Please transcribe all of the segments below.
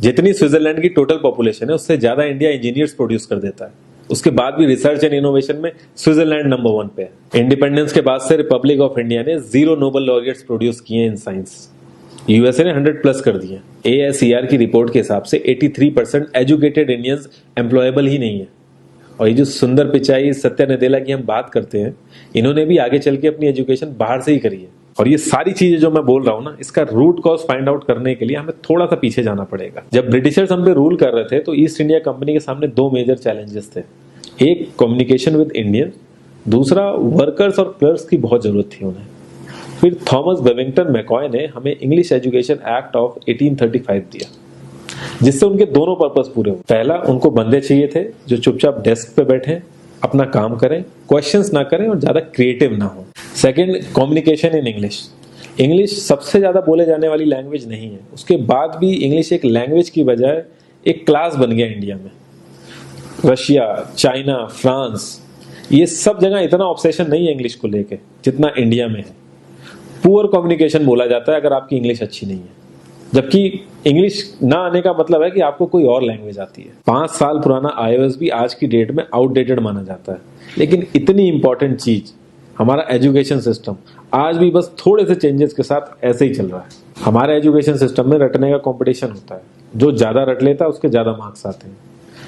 जितनी स्विट्जरलैंड की total population है उससे ज्यादा इंडिया इंजीनियर्स प्रोड्यूस कर देता है। उसके बाद भी रिसर्च एंड इनोवेशन में स्विट्जरलैंड नंबर 1 पे है। इंडिपेंडेंस के बाद से रिपब्लिक ऑफ इंडिया ने 0 नोबेल लॉरिएट्स प्रोड्यूस किए इन साइंस। यूएसए ने 100 प्लस कर दिए। ASER की रिपोर्ट के हिसाब से 83% एजुकेटेड इंडियंस एम्प्लॉयबल ही नहीं है। और ये जो सुंदर पिचाई, सत्या नदेला की हम बात करते हैं, इन्होंने भी आगे चल के अपनी एजुकेशन बाहर से ही करी है। और ये सारी चीजें जो मैं बोल रहा हूँ ना, इसका रूट कॉज फाइंड आउट करने के लिए हमें थोड़ा सा पीछे जाना पड़ेगा। जब ब्रिटिशर्स हम पे रूल कर रहे थे तो ईस्ट इंडिया कंपनी के सामने 2 मेजर चैलेंजेस थे। एक, कम्युनिकेशन विद इंडियन, दूसरा वर्कर्स और क्लर्क्स की बहुत जरूरत थी उन्हें। फिर थॉमस बेविंगटन मैकॉय ने हमें इंग्लिश एजुकेशन एक्ट ऑफ 1835 दिया, जिससे उनके दोनों पर्पस पूरे हुए। पहला, उनको बंदे चाहिए थे जो चुपचाप डेस्क पे बैठे, अपना काम करें, क्वेश्चंस ना करें और ज्यादा क्रिएटिव ना हो। Second, communication in English. English सबसे ज्यादा बोले जाने वाली लैंग्वेज नहीं है, उसके बाद भी इंग्लिश एक लैंग्वेज की बजाय एक क्लास बन गया इंडिया में। रशिया, चाइना, फ्रांस, ये सब जगह इतना ऑब्सेशन नहीं है इंग्लिश को लेके जितना इंडिया में है। पुअर कम्युनिकेशन बोला जाता है अगर आपकी इंग्लिश अच्छी नहीं है, जबकि इंग्लिश ना आने का मतलब है कि आपको कोई और लैंग्वेज आती है। 5 साल पुराना iOS भी आज की डेट में आउटडेटेड माना जाता है। लेकिन इतनी इंपॉर्टेंट चीज, हमारा एजुकेशन सिस्टम, आज भी बस थोड़े से चेंजेस के साथ ऐसे ही चल रहा है। हमारे एजुकेशन सिस्टम में रटने का कंपटीशन होता है, जो ज्यादा रट लेता है उसके ज्यादा मार्क्स आते हैं।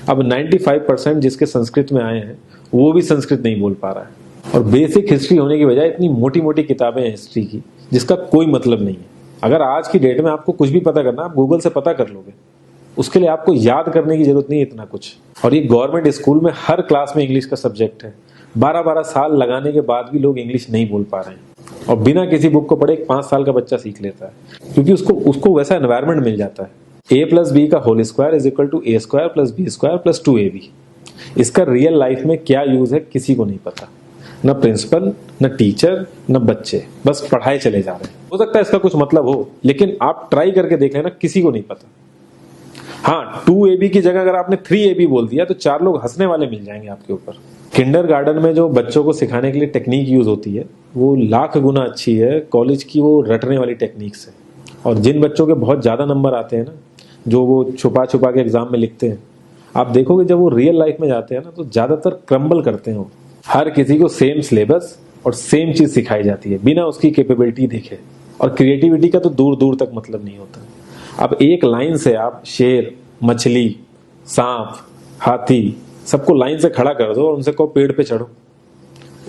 अब 95% जिसके संस्कृत में आए हैं वो भी संस्कृत नहीं बोल पा रहा है। और बेसिक हिस्ट्री होने की बजाय इतनी मोटी मोटी किताबें हैं हिस्ट्री की जिसका कोई मतलब नहीं है। अगर आज की डेट में आपको कुछ भी पता करना, आप गूगल से पता कर लोगे, उसके लिए आपको याद करने की जरूरत नहीं है इतना कुछ। और ये गवर्नमेंट स्कूल में हर क्लास में इंग्लिश का सब्जेक्ट है। 12-12 साल लगाने के बाद भी लोग इंग्लिश नहीं बोल पा रहे हैं, और बिना किसी बुक को पढ़े 5 साल का बच्चा सीख लेता है, क्योंकि उसको वैसा एनवायरमेंट मिल जाता है। A+B का whole square is equal to A² + B² + 2AB। इसका रियल लाइफ में क्या यूज है किसी को नहीं पता, न प्रिंसिपल, न टीचर, न बच्चे, बस पढ़ाए चले जा रहे हैं। हो सकता है इसका कुछ मतलब हो, लेकिन आप ट्राई करके देख लेना, किसी को नहीं पता। हाँ, 2AB की जगह अगर आपने 3AB बोल दिया तो 4 लोग हंसने वाले मिल जाएंगे आपके ऊपर। किंडरगार्टन में जो बच्चों को सिखाने के लिए टेक्निक यूज होती है वो लाख गुना अच्छी है कॉलेज की वो रटने वाली टेक्निक से। और जिन बच्चों के बहुत ज्यादा नंबर आते हैं ना, जो वो छुपा छुपा के एग्जाम में लिखते हैं, आप देखोगे जब वो रियल लाइफ में जाते हैं ना तो ज्यादातर क्रम्बल करते हैं वो। हर किसी को सेम सिलेबस और सेम चीज सिखाई जाती है बिना उसकी कैपेबिलिटी देखे, और क्रिएटिविटी का तो दूर दूर तक मतलब नहीं होता। अब एक लाइन से आप शेर, मछली, सांप, हाथी सबको लाइन से खड़ा कर दो और उनसे कहो पेड़ पे चढ़ो,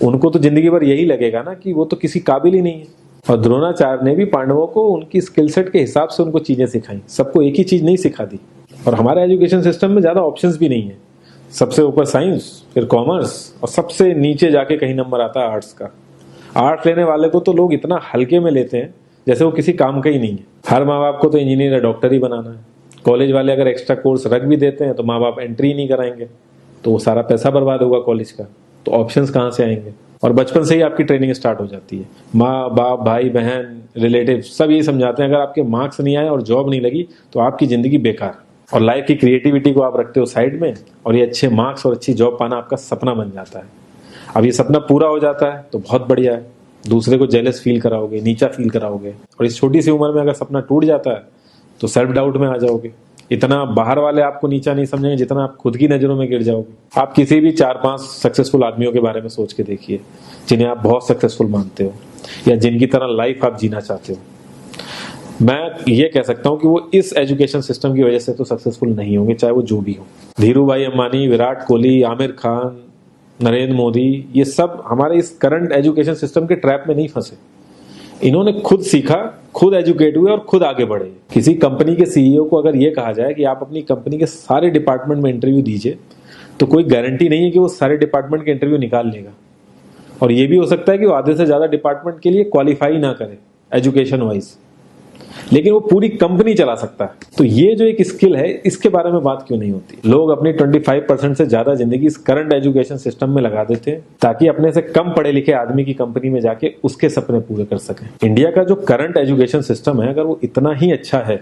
उनको तो जिंदगी भर यही लगेगा ना कि वो तो किसी काबिल ही नहीं है। और द्रोणाचार्य ने भी पांडवों को उनकी स्किल सेट के हिसाब से उनको चीजें सिखाई, सबको एक ही चीज नहीं सिखा दी। और हमारे एजुकेशन सिस्टम में ज्यादा ऑप्शंस भी नहीं है। सबसे ऊपर साइंस, फिर कॉमर्स, और सबसे नीचे जाके कहीं नंबर आता है आर्ट्स का। आर्ट्स लेने वाले को तो लोग इतना हल्के में लेते हैं जैसे वो किसी काम का ही नहीं है। हर माँ बाप को तो इंजीनियर या डॉक्टर ही बनाना है। कॉलेज वाले अगर एक्स्ट्रा कोर्स रख भी देते हैं तो माँ बाप एंट्री नहीं कराएंगे, तो वो सारा पैसा बर्बाद होगा कॉलेज का। तो ऑप्शंस कहाँ से आएंगे? और बचपन से ही आपकी ट्रेनिंग स्टार्ट हो जाती है। माँ बाप, भाई बहन, रिलेटिव सब यही समझाते हैं अगर आपके मार्क्स नहीं आए और जॉब नहीं लगी तो आपकी जिंदगी बेकार। और लाइफ की क्रिएटिविटी को आप रखते हो साइड में, और ये अच्छे मार्क्स और अच्छी जॉब पाना आपका सपना बन जाता है। अब ये सपना पूरा हो जाता है तो बहुत बढ़िया है, दूसरे को जेलस फील कराओगे, नीचा फील कराओगे। और इस छोटी सी उम्र में अगर सपना टूट जाता है तो सेल्फ डाउट में आ जाओगे। इतना बाहर वाले आपको नीचा नहीं समझेंगे जितना आप खुद की नजरों में गिर जाओगे। आप किसी भी 4-5 सक्सेसफुल आदमियों के बारे में सोच के देखिए जिन्हें आप बहुत सक्सेसफुल मानते हो, या जिनकी तरह लाइफ आप जीना चाहते हो। मैं ये कह सकता हूं कि वो इस एजुकेशन सिस्टम की वजह से तो सक्सेसफुल नहीं होंगे, चाहे वो जो भी हो। धीरू भाई अंबानी, विराट कोहली, आमिर खान, नरेंद्र मोदी, ये सब हमारे इस करंट एजुकेशन सिस्टम के ट्रैप में नहीं फंसे। इन्होंने खुद सीखा, खुद एजुकेट हुए और खुद आगे बढ़े। किसी कंपनी के सीईओ को अगर ये कहा जाए कि आप अपनी कंपनी के सारे डिपार्टमेंट में इंटरव्यू दीजिए, तो कोई गारंटी नहीं है कि वो सारे डिपार्टमेंट के इंटरव्यू निकाल लेगा। और ये भी हो सकता है कि वो आधे से ज्यादा डिपार्टमेंट के लिए क्वालिफाई ना करे एजुकेशन वाइज, लेकिन वो पूरी कंपनी चला सकता है। तो ये जो एक स्किल है, इसके बारे में बात क्यों नहीं होती? लोग अपनी 25% से ज्यादा जिंदगी इस करंट एजुकेशन सिस्टम में लगा देते हैं ताकि अपने से कम पढ़े लिखे आदमी की कंपनी में जाके उसके सपने पूरे कर सकें। इंडिया का जो करंट एजुकेशन सिस्टम है, अगर वो इतना ही अच्छा है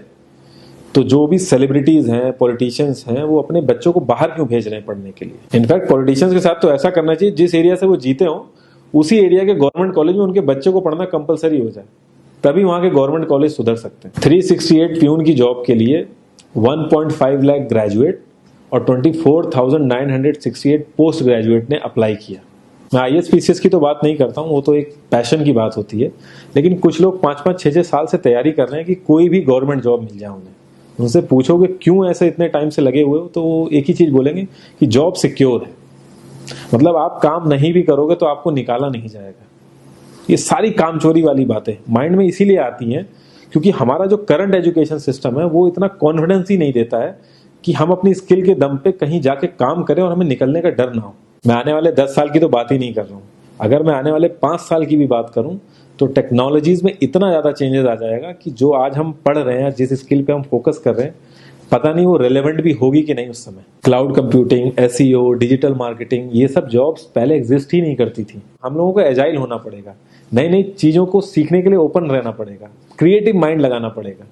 तो जो भी सेलिब्रिटीज हैं, पॉलिटिशियंस हैं, वो अपने बच्चों को बाहर क्यों भेज रहे हैं पढ़ने के लिए? इनफैक्ट पॉलिटिशियंस के साथ तो ऐसा करना चाहिए जिस एरिया से वो जीते हो उसी एरिया के गवर्नमेंट कॉलेज में उनके बच्चों को पढ़ना कंपलसरी हो जाए, तभी वहां के गवर्नमेंट कॉलेज सुधर सकते हैं। 368 प्यून की जॉब के लिए 1.5 लाख ग्रेजुएट और 24,968 पोस्ट ग्रेजुएट ने अप्लाई किया। मैं IAS PCS की तो बात नहीं करता हूँ, वो तो एक पैशन की बात होती है, लेकिन कुछ लोग 5-5, 6-6 साल से तैयारी कर रहे हैं कि कोई भी गवर्नमेंट जॉब मिल जाए उन्हें। उनसे पूछोगे क्यों ऐसे इतने टाइम से लगे हुए हो, तो वो एक ही चीज बोलेंगे कि जॉब सिक्योर है। मतलब आप काम नहीं भी करोगे तो आपको निकाला नहीं जाएगा। ये सारी कामचोरी वाली बातें माइंड में इसीलिए आती हैं क्योंकि हमारा जो करंट एजुकेशन सिस्टम है वो इतना कॉन्फिडेंस ही नहीं देता है कि हम अपनी स्किल के दम पे कहीं जाके काम करें और हमें निकलने का डर ना हो। मैं आने वाले 10 साल की तो बात ही नहीं कर रहा हूँ, अगर मैं आने वाले 5 साल की भी बात करूं तो टेक्नोलॉजीज में इतना ज्यादा चेंजेस आ जाएगा कि जो आज हम पढ़ रहे हैं, जिस स्किल पे हम फोकस कर रहे हैं, पता नहीं वो रेलेवेंट भी होगी कि नहीं उस समय। Cloud computing, SEO, digital marketing, ये सब जॉब्स पहले एग्जिस्ट ही नहीं करती थी। हम लोगों को एजाइल होना पड़ेगा, नई नई चीजों को सीखने के लिए ओपन रहना पड़ेगा, क्रिएटिव माइंड लगाना पड़ेगा।